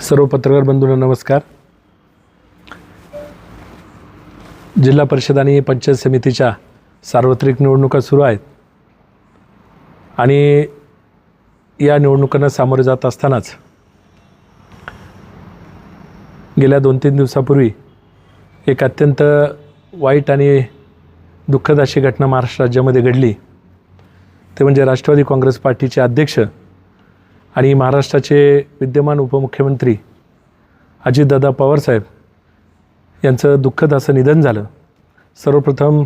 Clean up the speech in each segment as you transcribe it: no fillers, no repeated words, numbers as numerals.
सर्व पत्रकार बंधूंना नमस्कार. जिल्हा परिषद आणि पंचायत समितीच्या सार्वत्रिक निवडणुका सुरू आहेत आणि या निवडणुकांना सामोरे जात असतानाच गेल्या 2-3 दिवसापूर्वी एक अत्यंत वाईट आणि दुःखद अशी घटना महाराष्ट्र राज्यामध्ये घडली. ते म्हणजे राष्ट्रवादी काँग्रेस पार्टीचे अध्यक्ष आणि महाराष्ट्राचे विद्यमान उपमुख्यमंत्री अजितदादा पवारसाहेब यांचं दुःखद असं निधन झालं. सर्वप्रथम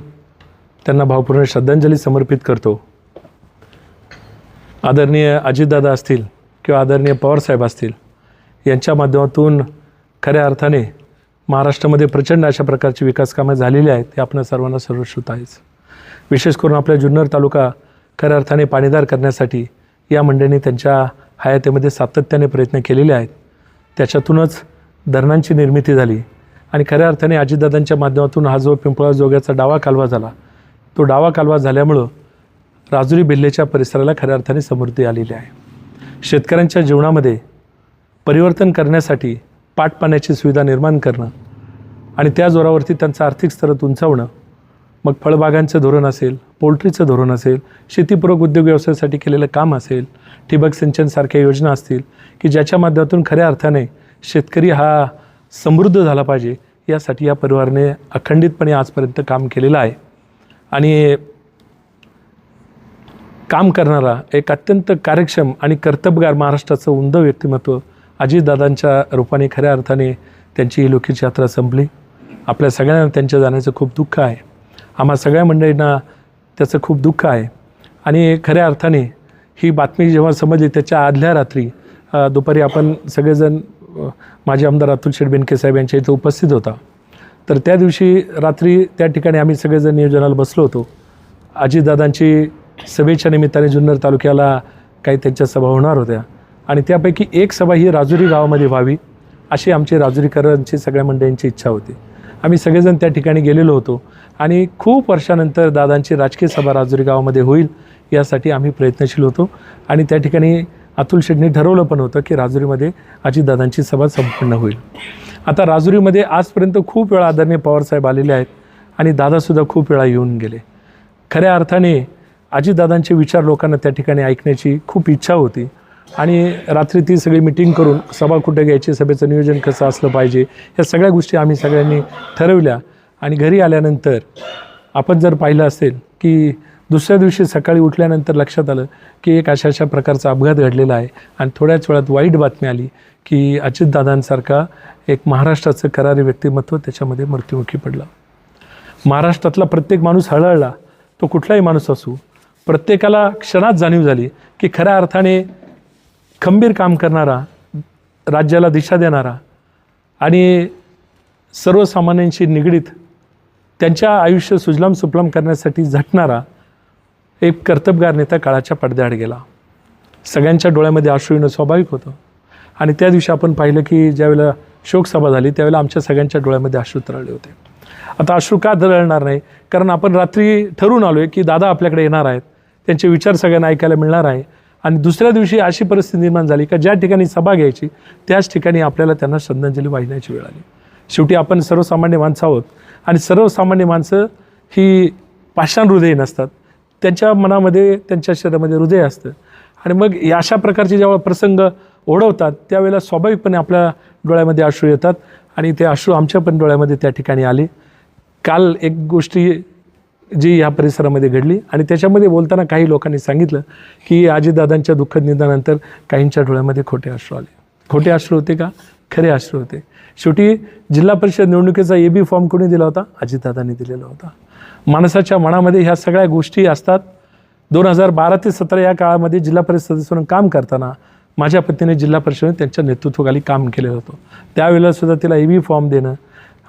त्यांना भावपूर्ण श्रद्धांजली समर्पित करतो. आदरणीय अजितदादा असतील किंवा आदरणीय पवारसाहेब असतील यांच्या माध्यमातून खऱ्या अर्थाने महाराष्ट्रामध्ये प्रचंड अशा प्रकारची विकास कामं झालेली आहेत. ते आपल्या सर्वांना सर्वश्रुत आहेच. विशेष करून आपल्या जुन्नर तालुका खऱ्या अर्थाने पाणीदार करण्यासाठी या मंडळींनी त्यांच्या हयातीमध्ये सातत्याने प्रयत्न केलेले आहेत. त्याच्यातूनच धरणांची निर्मिती झाली आणि खऱ्या अर्थाने अजितदादांच्या माध्यमातून हा जो पिंपळा जोग्याचा डावा कालवा झाला, तो डावा कालवा झाल्यामुळं राजुरी बेल्लेच्या परिसराला खऱ्या अर्थाने समृद्धी आलेली आहे. शेतकऱ्यांच्या जीवनामध्ये परिवर्तन करण्यासाठी पाटपाण्याची सुविधा निर्माण करणं आणि त्या जोरावरती त्यांचं आर्थिक स्तर उंचावणं, मग फळबागांचं धोरण असेल, पोल्ट्रीचं धोरण असेल, शेतीपूरक उद्योग व्यवसायासाठी केलेलं काम असेल, ठिबक सिंचनसारख्या योजना असतील की ज्याच्या माध्यमातून खऱ्या अर्थाने शेतकरी हा समृद्ध झाला पाहिजे, यासाठी या परिवाराने अखंडितपणे आजपर्यंत काम केलेलं आहे. आणि काम करणारा एक अत्यंत कार्यक्षम आणि कर्तबगार महाराष्ट्राचं उमद व्यक्तिमत्व अजितदादांच्या रूपाने खऱ्या अर्थाने त्यांची ही लोकीची यात्रा संपली. आपल्या सगळ्यांना त्यांच्या जाण्याचं खूप दुःख आहे. आम्हा सगळ्या मंडळींना त्याचं खूप दुःख आहे. आणि खऱ्या अर्थाने ही बातमी जेव्हा समजली त्याच्या आदल्या रात्री दुपारी आपण सगळेजण माजी आमदार अतुल शेठ बेनके साहेब यांच्या इथं उपस्थित होता. तर त्या दिवशी रात्री त्या ठिकाणी आम्ही सगळेजण नियोजनाला बसलो होतो. अजितदादांची सभेच्या निमित्ताने जुन्नर तालुक्याला काही त्यांच्या सभा होणार होत्या आणि त्यापैकी एक सभा ही राजुरी गावामध्ये व्हावी अशी आमची राजुरीकरांची सगळ्या मंडळींची इच्छा होती. आम्ही सगळेजण त्या ठिकाणी गेलेलो होतो आणि खूप वर्षानंतर दादांची राजकीय सभा राजुरी गावामध्ये होईल यासाठी आम्ही प्रयत्नशील होतो. आणि त्या ठिकाणी अतुल शेठनी ठरवलं पण होतं की राजुरीमध्ये अजितदादांची सभा संपन्न होईल. आता राजुरीमध्ये आजपर्यंत खूप वेळा आदरणीय पवारसाहेब आलेले आहेत आणि दादासुद्धा खूप वेळा येऊन गेले. खऱ्या अर्थाने अजितदादांचे विचार लोकांना त्या ठिकाणी ऐकण्याची खूप इच्छा होती आणि रात्री ती सगळी मिटिंग करून सभा कुठे घ्यायची, सभेचं नियोजन कसं असलं पाहिजे, या सगळ्या गोष्टी आम्ही सगळ्यांनी ठरवल्या. आणि घरी आल्यानंतर आपण जर पाहिलं असेल की दुसऱ्या दिवशी सकाळी उठल्यानंतर लक्षात आलं की एक अशा प्रकारचा अपघात घडलेला आहे आणि थोड्याच वेळात वाईट बातमी आली की अजितदादांसारखा एक महाराष्ट्राचं करारी व्यक्तिमत्व त्याच्यामध्ये मृत्युमुखी पडलं. महाराष्ट्रातला प्रत्येक माणूस हळहळला, तो कुठलाही माणूस असू. प्रत्येकाला क्षणात जाणीव झाली की खऱ्या अर्थाने खंबीर काम करणारा, राज्याला दिशा देणारा आणि सर्वसामान्यांशी निगडीत त्यांच्या आयुष्य सुजलाम सुफलाम करण्यासाठी झटणारा एक कर्तबगार नेता काळाच्या पडद्याआड गेला. सगळ्यांच्या डोळ्यामध्ये अश्रू येणं स्वाभाविक होतं. आणि त्या दिवशी आपण पाहिलं की ज्यावेळेला शोकसभा झाली त्यावेळेला आमच्या सगळ्यांच्या डोळ्यामध्ये अश्रू तरळले होते. आता अश्रू का तरळणार नाही, कारण आपण रात्री ठरवून आलो आहे की दादा आपल्याकडे येणार आहेत, त्यांचे विचार सगळ्यांना ऐकायला मिळणार आहे. आणि दुसऱ्या दिवशी अशी परिस्थिती निर्माण झाली का ज्या ठिकाणी सभा घ्यायची त्याच ठिकाणी आपल्याला त्यांना श्रद्धांजली वाहिण्याची वेळ आली. शेवटी आपण सर्वसामान्य माणसं आहोत आणि सर्वसामान्य माणसं ही पाषाण हृदय नसतात. त्यांच्या मनामध्ये, त्यांच्या शरीरामध्ये हृदय असतं. आणि मग अशा प्रकारचे जेव्हा प्रसंग ओढवतात त्यावेळेला स्वाभाविकपणे आपल्या डोळ्यामध्ये अश्रू येतात आणि ते अश्रू आमच्या पण डोळ्यामध्ये त्या ठिकाणी आले. काल एक गोष्टी जी ह्या परिसरामध्ये घडली आणि त्याच्यामध्ये बोलताना काही लोकांनी सांगितलं की अजितदादांच्या दुःखद निधनानंतर काहींच्या डोळ्यामध्ये खोटे अश्रू आले. खोटे अश्रू होते का? खरे अश्रू होते. शेवटी जिल्हा परिषद निवडणुकीचा AB फॉर्म कोणी दिला होता? अजितदादांनी दिलेला होता. माणसाच्या मनामध्ये ह्या सगळ्या गोष्टी असतात. 2012 ते 2017 या काळामध्ये जिल्हा परिषद सदस्य म्हणून काम करताना माझ्या पत्नीने जिल्हा परिषदेने त्यांच्या नेतृत्वाखाली काम केलेलं होतं. त्यावेळेला सुद्धा तिला AB फॉर्म देणं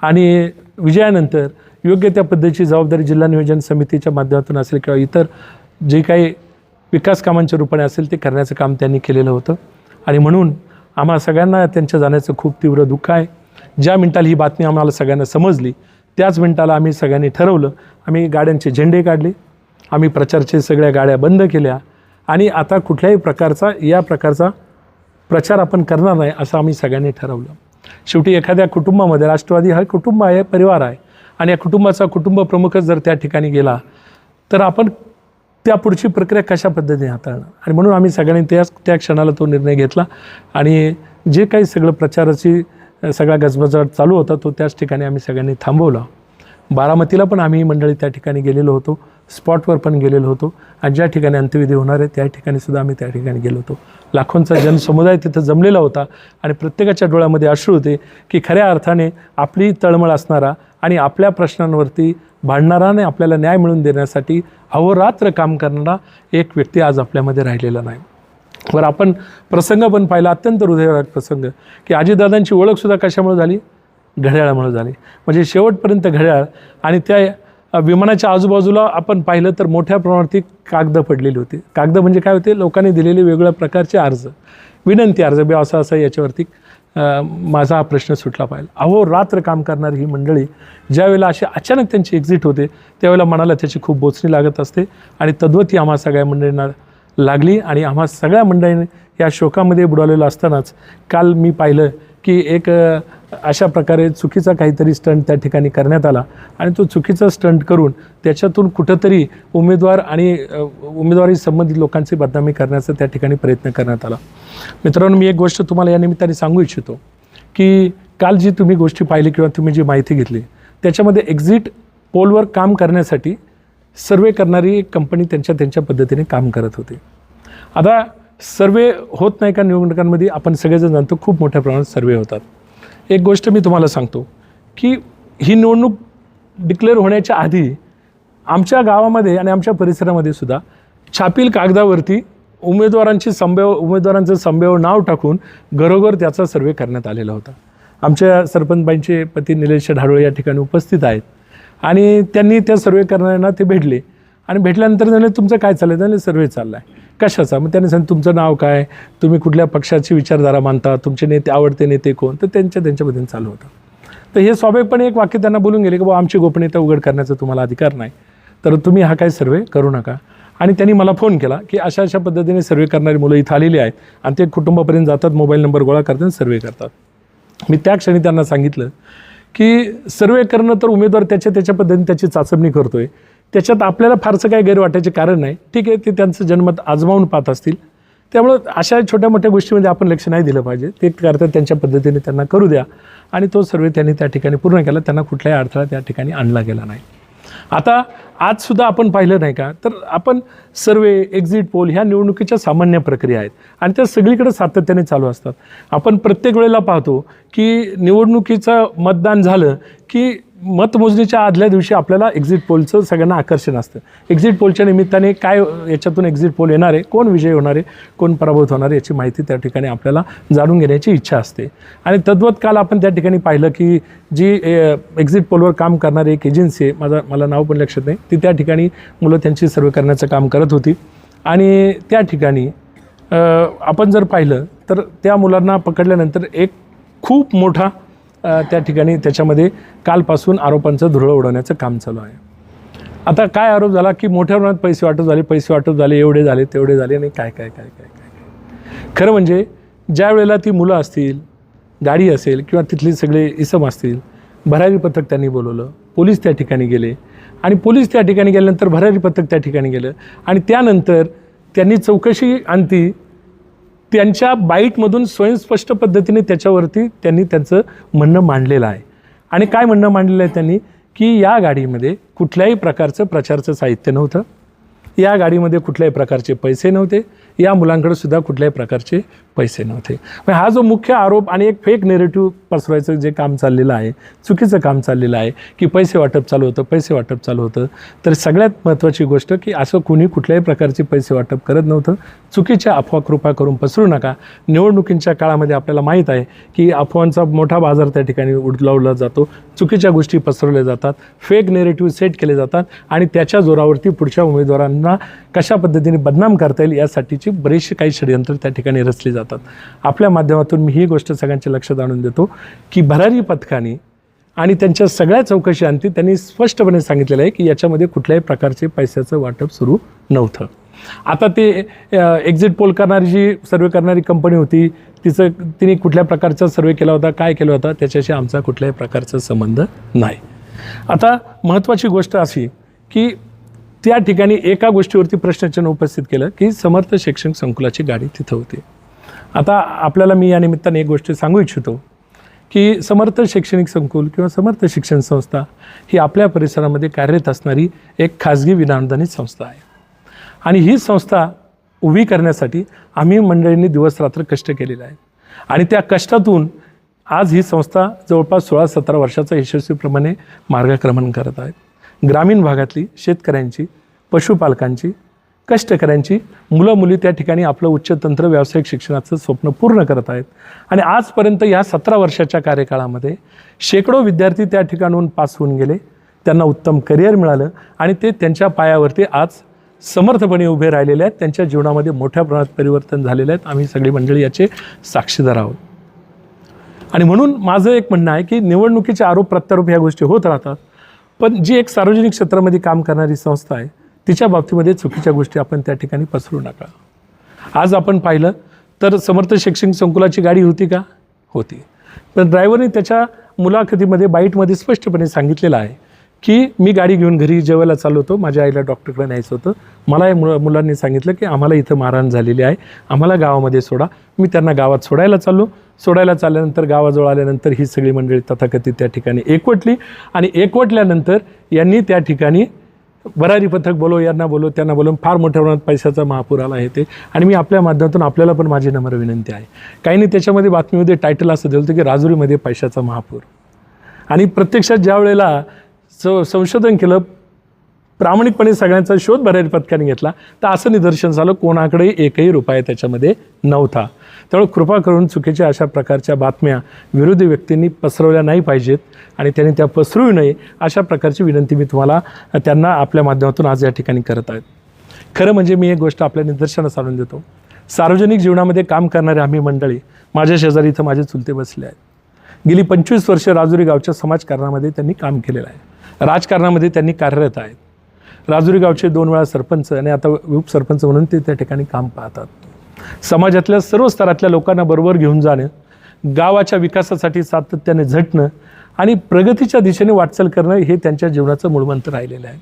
आणि विजयानंतर योग्य त्या पद्धतीची जबाबदारी जिल्हा नियोजन समितीच्या माध्यमातून असेल किंवा इतर जे काही विकास कामांच्या रूपाने असेल ते करण्याचं काम त्यांनी केलेलं होतं. आणि म्हणून आम्हा सगळ्यांना त्यांच्या जाण्याचं खूप तीव्र दुःख आहे. ज्या मिनिटाला ही बातमी आम्हाला सगळ्यांना समजली त्याच मिनिटाला आम्ही सगळ्यांनी ठरवलं, आम्ही गाड्यांचे झेंडे काढले, आम्ही प्रचारचे सगळ्या गाड्या बंद केल्या आणि आता कुठल्याही या प्रकारचा प्रचार आपण करणार नाही असं आम्ही सगळ्यांनी ठरवलं. शेवटी एखाद्या कुटुंबामध्ये, राष्ट्रवादी हा कुटुंब आहे, परिवार आहे, आणि या कुटुंबाचा कुटुंब प्रमुखच जर त्या ठिकाणी गेला तर आपण त्या पुढची प्रक्रिया कशा पद्धतीने हाताळणार. आणि म्हणून आम्ही सगळ्यांनी त्या क्षणाला तो निर्णय घेतला आणि जे काही सगळं प्रचाराची सगळा गजबजाट चालू होता तो त्याच ठिकाणी आम्ही सगळ्यांनी थांबवला. बारामतीला पण आम्ही मंडळी त्या ठिकाणी गेलेलो होतो, स्पॉटवर पण गेलेलो होतो, आणि ज्या ठिकाणी अंत्यविधी होणार आहे त्या ठिकाणी सुद्धा आम्ही त्या ठिकाणी गेलो होतो. लाखोंचा जनसमुदाय तिथं जमलेला होता आणि प्रत्येकाच्या डोळ्यामध्ये अश्रू होते की खऱ्या अर्थाने आपली तळमळ असणारा आणि आपल्या प्रश्नांवरती भांडणारा आणि आपल्याला न्याय मिळवून देण्यासाठी अहोरात्र काम करणारा एक व्यक्ती आज आपल्यामध्ये राहिलेला नाही. बरं, आपण प्रसंग पण पाहिला, अत्यंत हृदयविदारक प्रसंग, की अजितदादांची ओळखसुद्धा कशामुळे झाली? घड्याळामुळे झाली. म्हणजे शेवटपर्यंत घड्याळ, आणि त्या विमानाच्या आजूबाजूला आपण पाहिलं तर मोठ्या प्रमाणावरती कागदं पडलेली होती. कागदं म्हणजे काय होते? लोकांनी दिलेले वेगवेगळ्या प्रकारचे अर्ज, विनंती अर्ज, बे असं याच्यावरती माझा हा प्रश्न सुटला पाहिजे. अहोरात्र काम करणारी ही मंडळी ज्यावेळेला असे अचानक त्यांची एक्झिट होते त्यावेळेला मनाला त्याची खूप बोचणी लागत असते, आणि तद्वती आम्हा सगळ्या मंडळींना लागली. आणि आम्हा सगळ्या मंडळींनी या शोकामध्ये बुडालेलं असतानाच काल मी पाहिलं की एक अशा प्रकारे चुकीचा काहीतरी स्टंट त्या ठिकाणी करण्यात आला, आणि तो चुकीचा स्टंट करून त्याच्यातून कुठंतरी उमेदवार आणि उमेदवारी संबंधित लोकांची बदनामी करण्याचा त्या ठिकाणी प्रयत्न करण्यात आला. मित्रांनो, मी एक गोष्ट तुम्हाला या निमित्ताने सांगू इच्छितो की काल जी तुम्ही गोष्टी पाहिली किंवा तुम्ही जी माहिती घेतली त्याच्यामध्ये एक्झिट पोलवर काम करण्यासाठी सर्वे करणारी एक कंपनी त्यांच्या पद्धतीने काम करत होती. आता सर्वे होत नाही का निवडणुकांमध्ये? आपण सगळेजण जाणतो खूप मोठ्या प्रमाणात सर्वे होतात. एक गोष्ट मी तुम्हाला सांगतो की ही निवडणूक डिक्लेअर होण्याच्या आधी आमच्या गावामध्ये आणि आमच्या परिसरामध्ये सुद्धा छापील कागदावरती उमेदवारांचं संभाव्य नाव टाकून घरोघर त्याचा सर्वे करण्यात आलेला होता. आमच्या सरपंचबाईंचे पती निलेश ढारोळे या ठिकाणी उपस्थित आहेत, आणि त्यांनी त्या सर्वे करणाऱ्यांना ते भेटले, आणि भेटल्यानंतर झाले तुमचं काय चाललं? त्याने सर्वे चालला आहे. कशाचा? मग त्यांनी सांगितलं तुमचं नाव काय, तुम्ही कुठल्या पक्षाची विचारधारा मानता, तुमचे नेते, आवडते नेते कोण? तर त्यांच्याबद्दल चालू होतं. तर हे स्वाभाविकपणे एक वाक्य त्यांना बोलून गेले की बाबा आमची गोपनीयता उघड करण्याचा तुम्हाला अधिकार नाही, तर तुम्ही हा काय सर्वे करू नका. आणि त्यांनी मला फोन केला की अशा पद्धतीने सर्वे करणारी मुलं इथं आलेली आहेत, आणि ते कुटुंबापर्यंत जातात, मोबाईल नंबर गोळा करतात, सर्वे करतात. मी त्या क्षणी त्यांना सांगितलं की सर्वे करणं तर उमेदवार त्याच्या पद्धतीने त्याची चाचपणी करतोय, त्याच्यात आपल्याला फारसं काही गैरवाटायचे कारण नाही. ठीक आहे, ते त्यांचं जनमत आजमावून पाहत असतील, त्यामुळं अशा छोट्या मोठ्या गोष्टीमध्ये आपण लक्ष नाही दिलं पाहिजे. ते करतात त्यांच्या पद्धतीने, त्यांना करू द्या. आणि तो सर्वे त्यांनी त्या ठिकाणी पूर्ण केला, त्यांना कुठल्याही अडथळा त्या ठिकाणी आणला गेला नाही. आता आजसुद्धा आपण पाहिलं नाही का, तर आपण सर्वे, एक्झिट पोल ह्या निवडणुकीच्या सामान्य प्रक्रिया आहेत, आणि त्या सगळीकडे सातत्याने चालू असतात. आपण प्रत्येक वेळेला पाहतो की निवडणुकीचं मतदान झालं की मतमोजणीच्या आदल्या दिवशी आपल्याला एक्झिट पोलचं सगळ्यांना आकर्षण असतं. एक्झिट पोलच्या निमित्ताने काय याच्यातून एक्झिट पोल येणार आहे, कोण विजयी होणार आहे, कोण पराभूत होणार आहे, याची माहिती त्या ठिकाणी आपल्याला जाणून घेण्याची इच्छा असते. आणि तद्वत काल आपण त्या ठिकाणी पाहिलं की जी एक्झिट पोलवर काम करणारी एक एजन्सी आहे, मला नाव पण लक्षात नाही, ती त्या ठिकाणी मुलं त्यांची सर्वे करण्याचं काम करत होती. आणि त्या ठिकाणी आपण जर पाहिलं तर त्या मुलांना पकडल्यानंतर एक खूप मोठा त्या ठिकाणी त्याच्यामध्ये कालपासून आरोपांचं धुरळं उडवण्याचं काम चालू आहे. आता काय आरोप झाला की मोठ्या प्रमाणात पैसे वाटप झाले, एवढे झाले, तेवढे झाले, आणि काय. खरं म्हणजे ज्या वेळेला ती मुलं असतील, गाडी असेल किंवा तिथले सगळे इसम असतील, भरारी पथक त्यांनी बोलवलं, पोलीस त्या ठिकाणी गेले, आणि पोलीस त्या ठिकाणी गेल्यानंतर भरारी पथक त्या ठिकाणी गेलं, आणि त्यानंतर त्यांनी चौकशी अंती त्यांच्या बाईटमधून स्वयंस्पष्ट पद्धतीने त्याच्यावरती त्यांनी त्यांचं म्हणणं मांडलेलं आहे. आणि काय म्हणणं मांडलेलं आहे त्यांनी की या गाडीमध्ये कुठल्याही प्रकारचं प्रचारचं साहित्य नव्हतं, या गाडीमध्ये कुठल्याही प्रकारचे पैसे नव्हते, या मुलांकडे सुद्धा कुठल्याही प्रकारचे पैसे नव्हते. हा जो मुख्य आरोप आणि एक फेक नेरेटिव्ह पसरवायचं जे काम चाललेलं आहे, चुकीचं काम चाललेलं आहे की पैसे वाटप चालू होतं, तर सगळ्यात महत्त्वाची गोष्ट की असं कुणी कुठल्याही प्रकारचे पैसे वाटप करत नव्हतं. चुकीच्या अफवा कृपा करून पसरू नका. निवडणुकींच्या काळामध्ये आपल्याला माहीत आहे की अफवांचा मोठा बाजार त्या ठिकाणी उडलावला जातो, चुकीच्या गोष्टी पसरवल्या जातात, फेक नेरेटिव्ह सेट केले जातात, आणि त्याच्या जोरावरती पुढच्या उमेदवारांना कशा पद्धतीने बदनाम करता येईल यासाठीची बरीचशी काही षडयंत्र त्या ठिकाणी रचली जातात. आपल्या माध्यमातून मी ही गोष्ट सगळ्यांच्या लक्षात आणून देतो की भरारी पथकाने आणि त्यांच्या सगळ्या चौकशी अंती त्यांनी स्पष्टपणे सांगितलेलं आहे की याच्यामध्ये कुठल्याही प्रकारचे पैशाचं वाटप सुरू नव्हतं. आता ते एक्झिट पोल करणारी जी सर्वे करणारी कंपनी होती तिने कुठल्या प्रकारचा सर्वे केला होता, काय केला होता, त्याच्याशी आमचा कुठल्याही प्रकारचा संबंध नाही. आता महत्त्वाची गोष्ट अशी की त्या ठिकाणी एका गोष्टीवरती प्रश्नचिन्ह उपस्थित केलं की समर्थ शैक्षणिक संकुलाची गाडी तिथं होती. आता आपल्याला मी या निमित्ताने एक गोष्ट सांगू इच्छितो की समर्थ शैक्षणिक संकुल किंवा समर्थ शिक्षण संस्था ही आपल्या परिसरामध्ये कार्यरत असणारी एक खाजगी विनाअनुदानित संस्था आहे. आणि ही संस्था उभी करण्यासाठी आम्ही मंडळींनी दिवसरात्र कष्ट केलेले आहेत. आणि त्या कष्टातून आज ही संस्था जवळपास 16-17 वर्षाचा यशस्वीप्रमाणे मार्गक्रमण करत आहे. ग्रामीण भागातली शेतकऱ्यांची, पशुपालकांची, कष्टकऱ्यांची मुलं मुली त्या ठिकाणी आपलं उच्च तंत्र व्यावसायिक शिक्षणाचं स्वप्न पूर्ण करत आहेत. आणि आजपर्यंत या 17 वर्षाच्या कार्यकाळामध्ये शेकडो विद्यार्थी त्या ठिकाणून पास होऊन गेले, त्यांना उत्तम करिअर मिळालं आणि ते त्यांच्या पायावरती आज समर्थपणे उभे राहिलेले आहेत. त्यांच्या जीवनामध्ये मोठ्या प्रमाणात परिवर्तन झालेले आहेत. आम्ही सगळी मंडळी याचे साक्षीदार आहोत. आणि म्हणून माझं एक म्हणणं आहे की निवडणुकीचे आरोप प्रत्यारोप ह्या गोष्टी होत राहतात, पण जी एक सार्वजनिक क्षेत्रामध्ये काम करणारी संस्था आहे तिच्या बाबतीमध्ये चुकीच्या गोष्टी आपण त्या ठिकाणी पसरू नका. आज आपण पाहिलं तर समर्थ शैक्षणिक संकुलाची गाडी होती का? होती. पण ड्रायव्हरने त्याच्या मुलाखतीमध्ये बाईटमध्ये स्पष्टपणे सांगितलेलं आहे की मी गाडी घेऊन घरी जेवायला चाललो होतो, माझ्या आईला डॉक्टरकडे न्यायचं होतं, मला या मुलांनी सांगितलं की आम्हाला इथं मारहाण झालेली आहे, आम्हाला गावामध्ये सोडा. मी त्यांना गावात सोडायला चालल्यानंतर गावाजवळ आल्यानंतर ही सगळी मंडळी तथाकथित त्या ठिकाणी एकवटली. आणि एकवटल्यानंतर यांनी त्या ठिकाणी भरारी पथक बोलो, यांना बोलो, त्यांना बोलून फार मोठ्या प्रमाणात पैशाचा महापूर आला आहे ते. आणि मी आपल्या माध्यमातून आपल्याला पण माझी नम्र विनंती आहे, काहींनी त्याच्यामध्ये बातमीमध्ये टायटल असं दिलं होतं की राजुरीमध्ये पैशाचा महापूर. आणि प्रत्यक्षात ज्या वेळेला संशोधन केलं, प्रामाणिकपणे सगळ्यांचा शोध भरारी पथकाने घेतला, तर असं निदर्शन झालं कोणाकडे एकही रुपया त्याच्यामध्ये नव्हता. त्यामुळे कृपा करून चुकीच्या अशा प्रकारच्या बातम्या विरोधी व्यक्तींनी पसरवल्या नाही पाहिजेत आणि त्यांनी त्या पसरवू नये अशा प्रकारची विनंती मी तुम्हाला त्यांना आपल्या माध्यमातून आज या ठिकाणी करत आहेत. खरं म्हणजे मी एक गोष्ट आपल्या निदर्शनास आणून देतो. सार्वजनिक जीवनामध्ये काम करणारे आम्ही मंडळी, माझ्या शेजारी इथं माझे चुलते बसले आहेत. गेली 25 वर्ष राजुरी गावच्या समाजकारणामध्ये त्यांनी काम केलेलं आहे, राजकारणामध्ये त्यांनी कार्यरत आहेत. राजुरी गावचे 2 वेळा सरपंच आणि आता उपसरपंच म्हणून ते त्या ठिकाणी काम पाहतात. समाजातल्या सर्व स्तरातल्या लोकांना बरोबर घेऊन जाणं, गावाच्या विकासासाठी सातत्याने झटणं आणि प्रगतीच्या दिशेने वाटचाल करणं हे त्यांच्या जीवनाचं मूळमंत्र राहिलेलं आहे.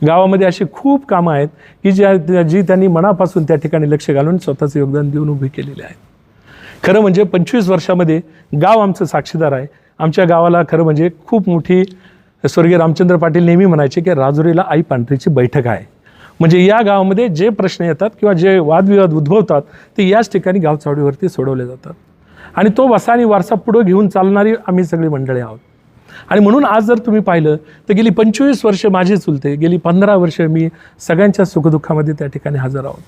गावामध्ये अशी खूप कामं आहेत की जी त्यांनी मनापासून त्या ठिकाणी लक्ष घालून स्वतःचं योगदान देऊन उभी केलेले आहेत. खरं म्हणजे 25 वर्षामध्ये गाव आमचं साक्षीदार आहे. आमच्या गावाला खरं म्हणजे खूप मोठी, स्वर्गीय रामचंद्र पाटील नेहमी म्हणायचे की राजुरीला आई पांढरीची बैठक आहे. म्हणजे या गावामध्ये जे प्रश्न येतात किंवा जे वादविवाद उद्भवतात ते याच ठिकाणी गावचावडीवरती सोडवले जातात. आणि तो वसा आणि वारसा पुढं घेऊन चालणारी आम्ही सगळी मंडळी आहोत. आणि म्हणून आज जर तुम्ही पाहिलं तर गेली 25 वर्ष माझे चुलते, गेली 15 वर्ष मी सगळ्यांच्या सुखदुःखामध्ये त्या ठिकाणी हजर आहोत.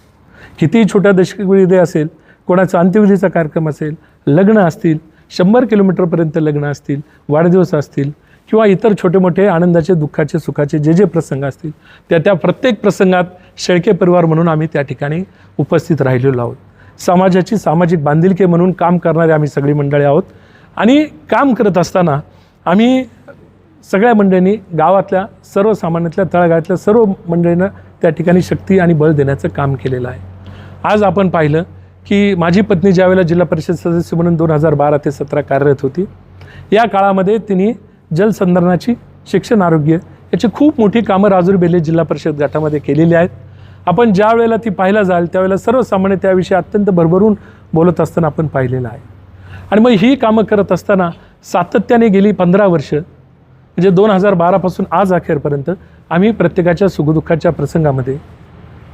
कितीही छोट्या दशकविधी असेल, कोणाचा अंत्यविधीचा कार्यक्रम असेल, लग्न असतील, 100 किलोमीटरपर्यंत लग्न असतील, वाढदिवस असतील किंवा इतर छोटे मोठे आनंदाचे, दुःखाचे, सुखाचे जे प्रसंग असतील त्या प्रत्येक प्रसंगात शेळके परिवार म्हणून आम्ही त्या ठिकाणी उपस्थित राहिलेलो आहोत. समाजाची सामाजिक बांधिलकी म्हणून काम करणारे आम्ही सगळी मंडळी आहोत. आणि काम करत असताना आम्ही सगळ्या मंडळींनी गावातल्या सर्वसामान्यातल्या तळागाळातल्या सर्व मंडळींना त्या ठिकाणी शक्ती आणि बळ देण्याचं काम केलेलं आहे. आज आपण पाहिलं की माझी पत्नी ज्यावेळेला जिल्हा परिषद सदस्य म्हणून 2012 ते 17 कार्यरत होती, या काळामध्ये तिने जलसंधारणाची, शिक्षण, आरोग्य याची खूप मोठी कामं राजुरी बेल्हे जिल्हा परिषद गटामध्ये केलेली आहेत. आपण ज्या वेळेला ती पाहायला जाल त्यावेळेला सर्वसामान्य त्याविषयी अत्यंत भरभरून बोलत असताना आपण पाहिलेलं आहे. आणि मग ही कामं करत असताना सातत्याने गेली 15 वर्ष म्हणजे 2012 पासून आज अखेरपर्यंत आम्ही प्रत्येकाच्या सुखदुःखाच्या प्रसंगामध्ये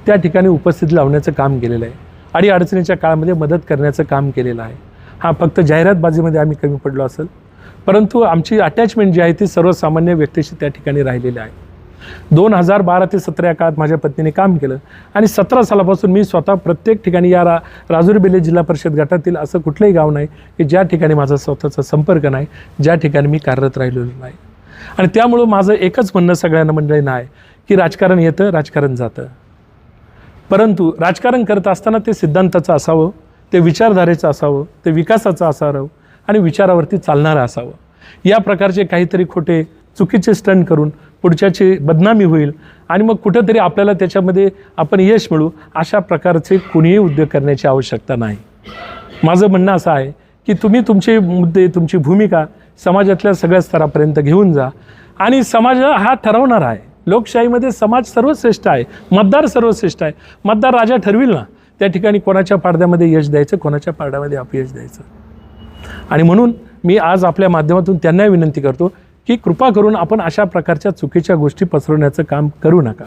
त्या ठिकाणी उपस्थित लावण्याचं काम केलेलं आहे. अडीअडचणीच्या काळामध्ये मदत करण्याचं काम केलेलं आहे. हा फक्त जाहिरातबाजीमध्ये आम्ही कमी पडलो असेल, परंतु आमची अटॅचमेंट जी आहे ती सर्वसामान्य व्यक्तीशी त्या ठिकाणी राहिलेली आहे. 2012 ते 17 या काळात माझ्या पत्नीने काम केलं आणि 17 सालापासून मी स्वतः प्रत्येक ठिकाणी या राजुरी बेल्हे जिल्हा परिषद गटातील असं कुठलंही गाव नाही की ज्या ठिकाणी माझा स्वतःचा संपर्क नाही, ज्या ठिकाणी मी कार्यरत राहिलेलो नाही. आणि त्यामुळं माझं एकच म्हणणं सगळ्यांना मंडळींना आहे की राजकारण येतं, राजकारण जातं, परंतु राजकारण करत असताना ते सिद्धांताचं असावं, ते विचारधारेचं असावं, ते विकासाचं असावं आणि विचारावरती चालणारं असावं. या प्रकारचे काहीतरी खोटे चुकीचे स्टंट करून पुढच्याची बदनामी होईल आणि मग कुठंतरी आपल्याला त्याच्यामध्ये आपण यश मिळू, अशा प्रकारचे कुणीही उद्योग करण्याची आवश्यकता नाही. माझं म्हणणं असं आहे की तुम्ही तुमचे मुद्दे, तुमची भूमिका समाजातल्या सगळ्या स्तरापर्यंत घेऊन जा आणि समाज हा ठरवणार आहे. लोकशाहीमध्ये समाज सर्वश्रेष्ठ आहे, मतदार सर्वश्रेष्ठ आहे. मतदार राजा ठरविल ना त्या ठिकाणी कोणाच्या पारड्यामध्ये यश द्यायचं, कोणाच्या पारड्यामध्ये अपयश द्यायचं. आणि म्हणून मी आज आपल्या माध्यमातून त्यांना विनंती करतो की कृपा करून आपण अशा प्रकारच्या चुकीच्या गोष्टी पसरवण्याचं काम करू नका.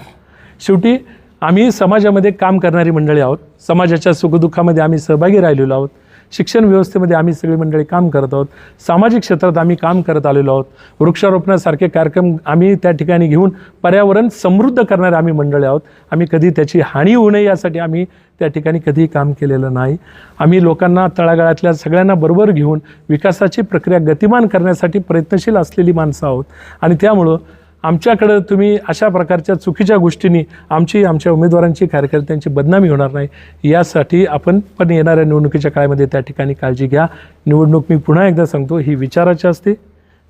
शेवटी आम्ही समाजामध्ये काम करणारी मंडळी आहोत, समाजाच्या सुखदुःखामध्ये आम्ही सहभागी राहिलेलो आहोत, शिक्षण व्यवस्थेमध्ये आम्ही सगळी मंडळी काम करत आहोत, सामाजिक क्षेत्रात आम्ही काम करत आलेलो आहोत, वृक्षारोपणासारखे कार्यक्रम आम्ही त्या ठिकाणी घेऊन पर्यावरण समृद्ध करणारे आम्ही मंडळी आहोत. आम्ही कधी त्याची हानी होऊ नये यासाठी आम्ही त्या ठिकाणी कधीही काम केलेलं नाही. आम्ही लोकांना तळागाळातल्या सगळ्यांना बरोबर घेऊन विकासाची प्रक्रिया गतिमान करण्यासाठी प्रयत्नशील असलेली माणसं आहोत आणि त्यामुळं आमच्याकडं तुम्ही अशा प्रकारच्या चुकीच्या गोष्टींनी आमच्या उमेदवारांची, कार्यकर्त्यांची बदनामी होणार नाही यासाठी आपण पण येणाऱ्या निवडणुकीच्या काळामध्ये त्या ठिकाणी काळजी घ्या. निवडणूक मी पुन्हा एकदा सांगतो ही विचाराची असते,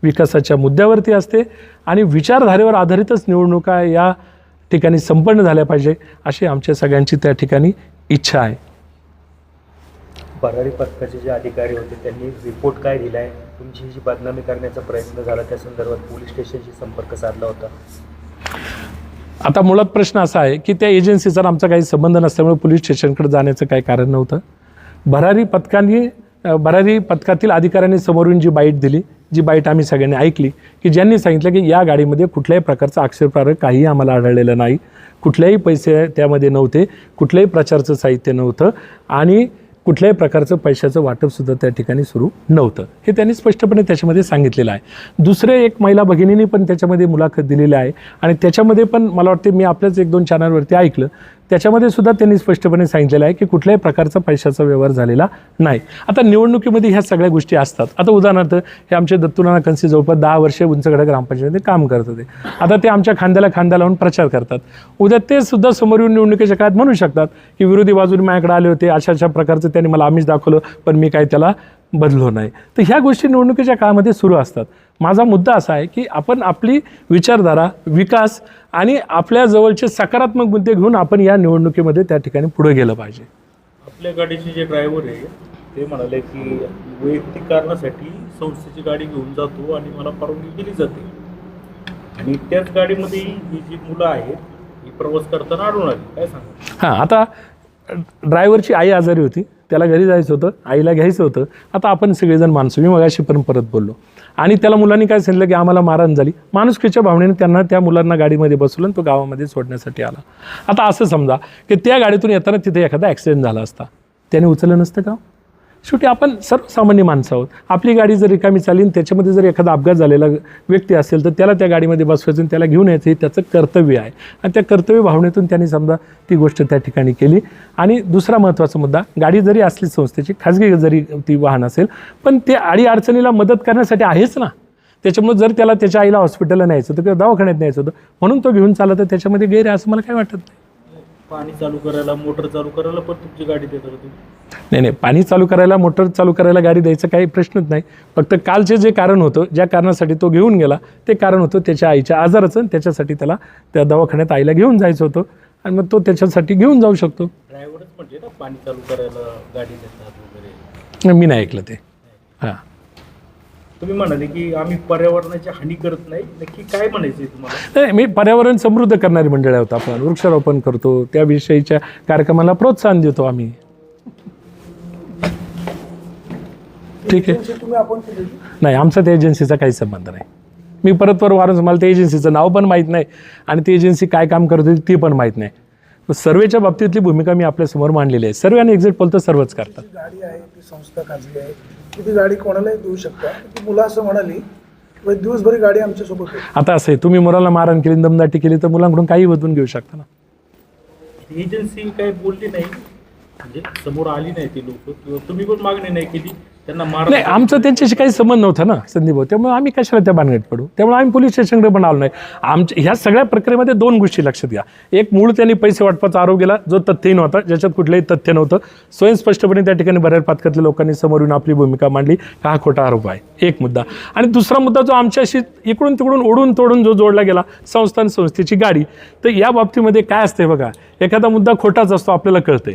विकासाच्या मुद्द्यावरती असते आणि विचारधारेवर आधारितच निवडणुका या ठिकाणी संपन्न झाल्या पाहिजे अशी आमच्या सगळ्यांची त्या ठिकाणी इच्छा आहे. भरारी पथकाचे जे अधिकारी होते त्यांनी रिपोर्ट काय दिला आहे, तुमची जी बदनामी करण्याचा प्रयत्न झाला त्या संदर्भात पोलीस स्टेशनशी संपर्क साधला होता? आता मुळात प्रश्न असा आहे की त्या एजन्सीचा आमचा काही संबंध नसल्यामुळे पोलीस स्टेशनकडे जाण्याचं काही कारण नव्हतं. भरारी पथकातील अधिकाऱ्यांनी समोरून जी बाईट दिली, जी बाईट आम्ही सगळ्यांनी ऐकली, की ज्यांनी सांगितलं की या गाडीमध्ये कुठल्याही प्रकारचं आक्षेपार्ह काहीही आम्हाला आढळलेलं नाही, कुठलेही पैसे त्यामध्ये नव्हते, कुठल्याही प्रचारचं साहित्य नव्हतं आणि कुठल्याही प्रकारचं पैशाचं वाटपसुद्धा त्या ठिकाणी सुरू नव्हतं, हे त्यांनी स्पष्टपणे त्याच्यामध्ये सांगितलेलं आहे. दुसरे एक महिला भगिनींनी पण त्याच्यामध्ये मुलाखत दिलेली आहे आणि त्याच्यामध्ये पण मला वाटते मी आपल्याच 1-2 चॅनलवरती ऐकलं, त्याच्यामध्ये सुद्धा त्यांनी स्पष्टपणे सांगितलेलं आहे की कुठल्याही प्रकारचा पैशाचा व्यवहार झालेला नाही. आता निवडणुकीमध्ये ह्या सगळ्या गोष्टी असतात. आता उदाहरणार्थ हे आमचे दत्तूनाना कनसी जवळपास 10 वर्षे उंचगडा ग्रामपंचायतीमध्ये काम करत होते. आता ते आमच्या खांद्याला खांदा लावून प्रचार करतात. उद्या ते सुद्धा समोर येऊन निवडणुकीच्या काळात म्हणू शकतात की विरोधी बाजूने माझ्याकडे आले होते, अशा प्रकारचं त्यांनी मला आमिष दाखवलं पण मी काय त्याला बदलो नाही. तर ह्या गोष्टी निवडणुकीच्या काळामध्ये सुरू असतात. माझा मुद्दा असा आहे की आपण आपली विचारधारा, विकास आणि आपल्या जवळचे सकारात्मक मुद्दे घेऊन आपण या निवडणुकीमध्ये त्या ठिकाणी पुढे गेलं पाहिजे. आपल्या गाडीचे जे ड्रायव्हर आहे ते म्हणाले की वैयक्तिक कारणासाठी संस्थेची गाडी घेऊन जातो आणि मला परवानगी दिली जाते आणि त्याच गाडीमध्ये ही जी मुलं आहेत ही प्रवास करताना आढळून आली. काय सांगा? हां, आता ड्रायव्हरची आई आजारी होती, त्याला घरी जायचं होतं, आईला घ्यायचं होतं. आता आपण सगळेजण माणसं, मी मगाशी पण परत बोललो आणि त्याला मुलांनी काय सांगितलं की आम्हाला मारहाण झाली. माणुसकीच्या भावनेने त्यांना त्या मुलांना गाडीमध्ये बसवलं आणि तो गावामध्ये सोडण्यासाठी आला. आता असं समजा की त्या गाडीतून येताना तिथे एखादा ॲक्सिडेंट झाला असता, त्याने उचललं नसतं का? शेवटी आपण सर्वसामान्य माणसं आहोत. आपली गाडी जर रिकामी चालली आणि त्याच्यामध्ये जर एखादा अपघात झालेला व्यक्ती असेल तर त्याला त्या गाडीमध्ये बसवायचं आणि त्याला घेऊन यायचं हे त्याचं कर्तव्य आहे आणि त्या कर्तव्य भावनेतून त्यांनी समजा ती गोष्ट त्या ठिकाणी केली. आणि दुसरा महत्त्वाचा मुद्दा, गाडी जरी असली संस्थेची, खाजगी जरी ती वाहन असेल, पण ते अडीअडचणीला मदत करण्यासाठी आहेच ना. त्याच्यामुळे जर त्याला त्याच्या आईला हॉस्पिटलला न्यायचं होतं किंवा दवाखान्यात न्यायचं होतं म्हणून तो घेऊन चालला तर त्याच्यामध्ये गैर आहे असं मला काय वाटत नाही. पाणी चालू करायला, मोटर चालू करायला पण तुमची गाडी देत होती? नाही, पाणी चालू करायला, मोटर चालू करायला गाडी द्यायचं काही प्रश्नच नाही. फक्त कालचे जे कारण होतं, ज्या कारणासाठी तो घेऊन गेला ते कारण होतं त्याच्या आईच्या आजाराचं, त्याच्यासाठी त्याला त्या दवाखान्यात आईला घेऊन जायचं होतं आणि मग तो त्याच्यासाठी घेऊन जाऊ शकतो. ड्रायव्हरच म्हणजे ना पाणी चालू करायला गाडी देतात वगैरे? मी नाही ऐकलं ते. हां, तुम्ही म्हणाले की आम्ही पर्यावरणाची हानी करत नाही, नक्की काय म्हणायचं तुम्हाला? नाही, मी पर्यावरण समृद्ध करणारी मंडळी आहोत. आपण वृक्षारोपण करतो, त्याविषयीच्या कार्यक्रमाला प्रोत्साहन देतो आम्ही. ठीक आहे, नाही आमचा त्या एजन्सीचा काही संबंध नाही. मी परत वारंवार, मला त्या एजन्सीचं नाव पण माहीत नाही आणि ती एजन्सी काय काम करत होती ती पण माहीत नाही. सर्वेच्या बाबतीतली भूमिका मी आपल्यासमोर मांडलेली आहे. सर्वे आणि एक्झिट पोल तर सर्वच करतात. गाडी आहे ती संस्था खाजगी आहे, ती गाडी कोणालाही देऊ शकता. ती मुलं असं म्हणाली की दिवसभरी गाडी आमच्यासोबत होती. आता असं आहे, तुम्ही मुलाला मारहाण केली, दमदाटी केली तर मुलांकडून काही बदलून घेऊ शकता ना. एजन्सी काही बोलली नाही? म्हणजे समोर आली नाही ती लोक किंवा तुम्ही पण मागणी नाही केली त्यांना मार नाही, आमचं त्यांच्याशी काही संबंध नव्हता ना संदीप भाऊ, त्यामुळे आम्ही कशाला त्या भानगडीत पडू. त्यामुळे आम्ही पोलीस स्टेशनकडे पण आलो नाही. आमच्या ह्या सगळ्या प्रक्रियेमध्ये 2 गोष्टी लक्षात घ्या. एक, मूळ त्यांनी पैसे वाटपाचा आरोप केला जो तथ्यहीन होता, ज्याच्यात कुठलंही तथ्य नव्हतं. स्वयंस्पष्टपणे त्या ठिकाणी बऱ्याच पातकातल्या लोकांनी समोर येऊन आपली भूमिका मांडली का हा खोटा आरोप आहे, एक मुद्दा. आणि दुसरा मुद्दा जो आमच्याशी इकडून तिकडून ओढून तोडून जो जोडला गेला, संस्थेची गाडी. तर या बाबतीमध्ये काय असते बघा, एखादा मुद्दा खोटाच असतो आपल्याला कळतंय,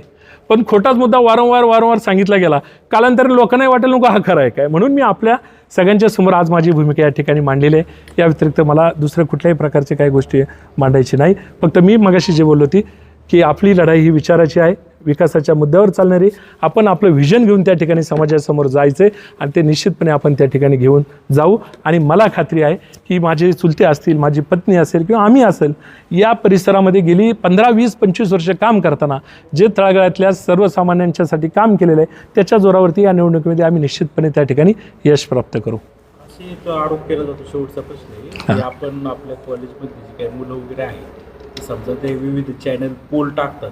पण खोटाच मुद्दा वारंवार सांगितला गेला, कालांतराने लोकांनाही वाटेल नको हा खरा आहे काय. म्हणून मी आपल्या सगळ्यांच्या समोर आज माझी भूमिका या ठिकाणी मांडलेली आहे. या व्यतिरिक्त मला दुसऱ्या कुठल्याही प्रकारचे काही गोष्टी मांडायची नाही. फक्त मी मगाशी जे बोललो होती की आपली लढाई ही विचाराची आहे, विकासाच्या मुद्द्यावर चालणारी. आपण आपलं व्हिजन घेऊन त्या ठिकाणी समाजासमोर जायचं आहे आणि ते निश्चितपणे आपण त्या ठिकाणी घेऊन जाऊ. आणि मला खात्री आहे की माझे चुलते असतील, माझी पत्नी असेल किंवा आम्ही असेल, या परिसरामध्ये गेली 15, 20, 25 वर्ष काम करताना जे तळागाळातल्या सर्वसामान्यांच्यासाठी काम केलेलं आहे, त्याच्या जोरावरती या निवडणुकीमध्ये आम्ही निश्चितपणे त्या ठिकाणी यश प्राप्त करू. असे एक आरोप केला जातो. शेवटचा प्रश्न आहे की आपण आपल्या कॉलेजमध्ये जे काही मुलं वगैरे आहेत ते समजा ते विविध चॅनल पोल टाकतात,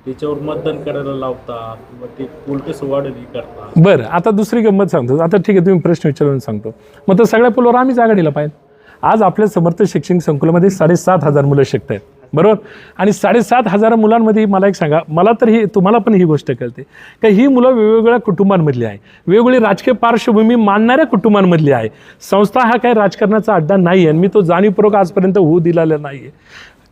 त्याच्यावर मतदान करायला लावता किंवा ते पोल कसं वाढेल हे करतात. बरं, आता दुसरी गंमत सांगतो. आता ठीक आहे, तुम्ही प्रश्न विचारून सांगतो. मग तर सगळ्या पोलवर आम्हीच आघाडीला पाहिजे. आज आपल्या समर्थ शैक्षणिक संकुलामध्ये 7,500 मुलं शिकत आहेत, बरोबर. आणि 7,500 मुलांमध्ये मला एक सांगा, मला तर ही, तुम्हाला पण ही गोष्ट कळते का ही मुलं वेगवेगळ्या कुटुंबांमधली आहे, वेगवेगळी राजकीय पार्श्वभूमी मानणाऱ्या कुटुंबांमधली आहे. संस्था हा काही राजकारणाचा अड्डा नाही आहे आणि मी तो जाणीवपूर्वक आजपर्यंत होऊ दिलेला नाही आहे.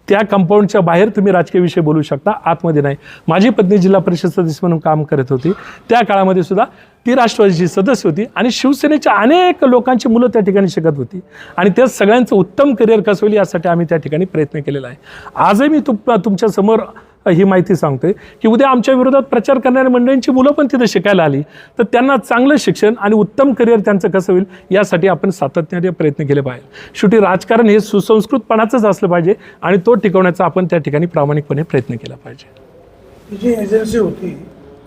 त्या कंपाऊंडच्या बाहेर तुम्ही राजकीय विषय बोलू शकता, आतमध्ये नाही. माझी पत्नी जिल्हा परिषद सदस्य म्हणून काम करत होती, त्या काळामध्ये सुद्धा ती राष्ट्रवादीची सदस्य होती आणि शिवसेनेच्या अनेक लोकांची मुलं त्या ठिकाणी शिकत होती आणि त्या सगळ्यांचं उत्तम करिअर कसं होईल यासाठी आम्ही त्या ठिकाणी प्रयत्न केलेला आहे. आजही मी तुमच्या समोर ही माहिती सांगतोय की उद्या आमच्या विरोधात प्रचार करणाऱ्या मंडळींची मुलं पण तिथे शिकायला आली तर त्यांना चांगलं शिक्षण आणि उत्तम करिअर त्यांचं कसं होईल यासाठी आपण सातत्याने प्रयत्न केले पाहिजे. शेवटी राजकारण हे सुसंस्कृतपणाचंच असलं पाहिजे आणि तो टिकवण्याचा आपण त्या ठिकाणी प्रामाणिकपणे प्रयत्न केला पाहिजे. ही जी एजन्सी होती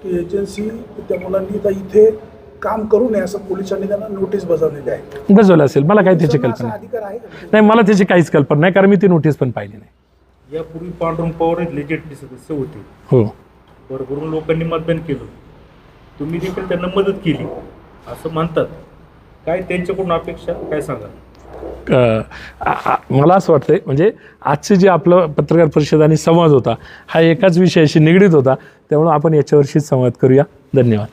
ती एजन्सी त्या मुलांनी आता इथे काम करू नये असं पोलिसांनी त्यांना नोटीस बजावलेली आहे. बजवलं असेल, मला काही त्याची कल्पना असा अधिकार आहे का? नाही, मला त्याची काहीच कल्पना नाही, कारण मी ती नोटीस पण पाहिली नाही. यापूर्वी पांडुरंग पवार लेजिटली सदस्य होते, हो, भरभरून लोकांनी मतदान केलं, तुम्ही देखील त्यांना मदत केली असं म्हणतात. काय त्यांच्याकडून अपेक्षा काय सांगा? मला असं वाटतंय म्हणजे आजचे जे आपलं पत्रकार परिषद आणि संवाद होता हा एकाच विषयाशी निगडीत होता, त्यामुळे आपण याच्यावरशीच संवाद करूया. धन्यवाद.